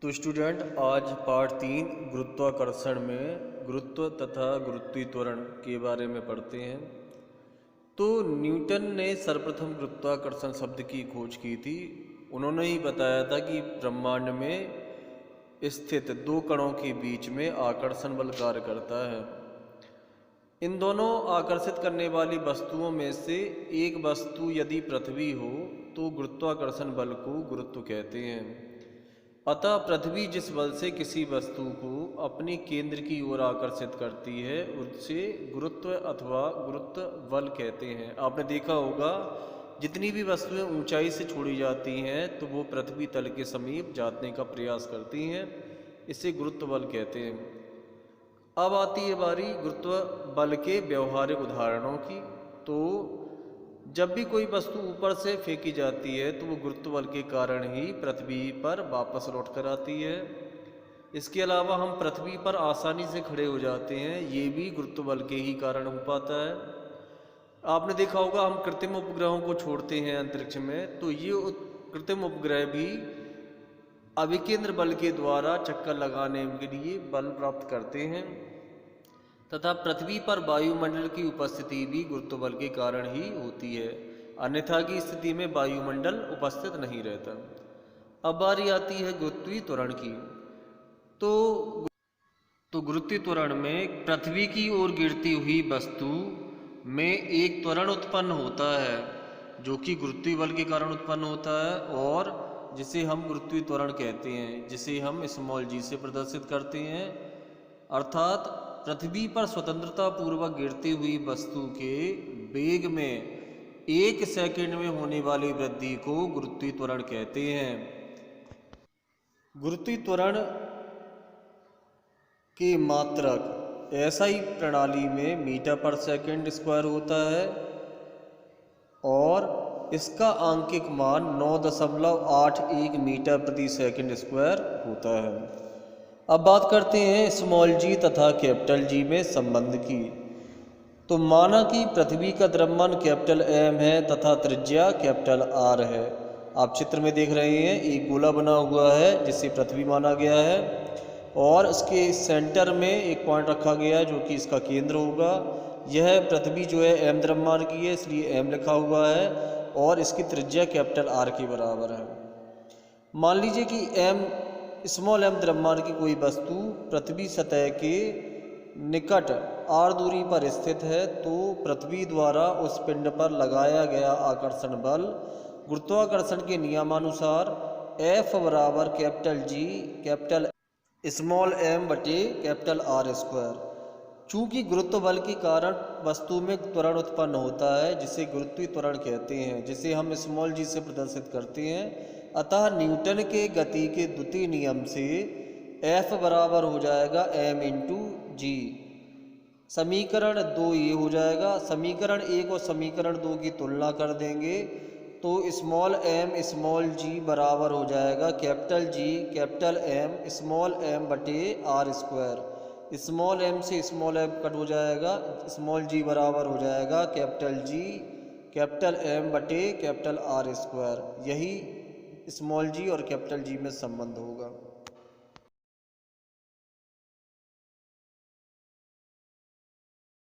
तो स्टूडेंट आज पार्ट 3 गुरुत्वाकर्षण में गुरुत्व तथा गुरुत्वीय त्वरण के बारे में पढ़ते हैं। तो न्यूटन ने सर्वप्रथम गुरुत्वाकर्षण शब्द की खोज की थी। उन्होंने ही बताया था कि ब्रह्मांड में स्थित दो कणों के बीच में आकर्षण बल कार्य करता है। इन दोनों आकर्षित करने वाली वस्तुओं में से एक वस्तु यदि पृथ्वी हो तो गुरुत्वाकर्षण बल को गुरुत्व कहते हैं। अतः पृथ्वी जिस बल से किसी वस्तु को अपने केंद्र की ओर आकर्षित करती है उसे गुरुत्व अथवा गुरुत्व बल कहते हैं। आपने देखा होगा जितनी भी वस्तुएं ऊंचाई से छोड़ी जाती हैं तो वो पृथ्वी तल के समीप जाने का प्रयास करती हैं, इसे गुरुत्व बल कहते हैं। अब आती है बारी गुरुत्व बल के व्यवहारिक उदाहरणों की। तो जब भी कोई वस्तु ऊपर से फेंकी जाती है तो वो गुरुत्व बल के कारण ही पृथ्वी पर वापस लौट कर आती है। इसके अलावा हम पृथ्वी पर आसानी से खड़े हो जाते हैं, ये भी गुरुत्व बल के ही कारण हो पाता है। आपने देखा होगा हम कृत्रिम उपग्रहों को छोड़ते हैं अंतरिक्ष में, तो ये कृत्रिम उपग्रह भी अभिकेंद्र बल के द्वारा चक्कर लगाने के लिए बल प्राप्त करते हैं। तथा पृथ्वी पर वायुमंडल की उपस्थिति भी गुरुत्व बल के कारण ही होती है, अन्यथा की स्थिति में वायुमंडल उपस्थित नहीं रहता। अब बारी आती है गुरुत्वीय त्वरण की। तो गुरुत्वीय त्वरण में पृथ्वी की ओर गिरती हुई वस्तु में एक त्वरण उत्पन्न होता है जो कि गुरुत्वीय बल के कारण उत्पन्न होता है और जिसे हम गुरुत्वीय त्वरण कहते हैं, जिसे हम स्मॉल जी से प्रदर्शित करते हैं। अर्थात पृथ्वी पर स्वतंत्रता पूर्वक गिरती हुई वस्तु के वेग में 1 सेकंड में होने वाली वृद्धि को गुरुत्वीय त्वरण कहते हैं। गुरुत्वीय त्वरण के मात्रक SI प्रणाली में मीटर पर सेकंड स्क्वायर होता है और इसका आंकिक मान 9.81 मीटर प्रति सेकंड स्क्वायर होता है। अब बात करते हैं स्मॉल जी तथा कैपिटल जी में संबंध की। तो माना कि पृथ्वी का द्रव्यमान कैपिटल M है तथा त्रिज्या कैपिटल R है। आप चित्र में देख रहे हैं एक गोला बना हुआ है जिसे पृथ्वी माना गया है और इसके सेंटर में एक पॉइंट रखा गया है जो कि इसका केंद्र होगा। यह पृथ्वी जो है M द्रव्यमान की है इसलिए M लिखा हुआ है और इसकी त्रिज्या कैपिटल R के बराबर है। मान लीजिए कि स्मॉल m द्रव्यमान की कोई वस्तु पृथ्वी सतह के निकट r दूरी पर स्थित है तो पृथ्वी द्वारा उस पिंड पर लगाया गया आकर्षण बल गुरुत्वाकर्षण के नियमानुसार F बराबर capital G capital small m बटे कैपिटल R स्क्वायर। चूँकि गुरुत्व बल के कारण वस्तु में त्वरण उत्पन्न होता है जिसे गुरुत्वीय त्वरण कहते हैं, जिसे हम स्मॉल जी से प्रदर्शित करते हैं। अतः न्यूटन के गति के द्वितीय नियम से F बराबर हो जाएगा m इंटू जी। समीकरण 2 ये हो जाएगा। समीकरण 1 और समीकरण 2 की तुलना कर देंगे तो स्मॉल m स्मॉल जी बराबर हो जाएगा capital G capital M small m बटे R स्क्वायर। स्मॉल m से स्मॉल m कट हो जाएगा, स्मॉल g बराबर हो जाएगा कैपिटल G कैपिटल M बटे कैपिटल R स्क्वायर। यही स्मॉल जी और कैपिटल जी में संबंध होगा।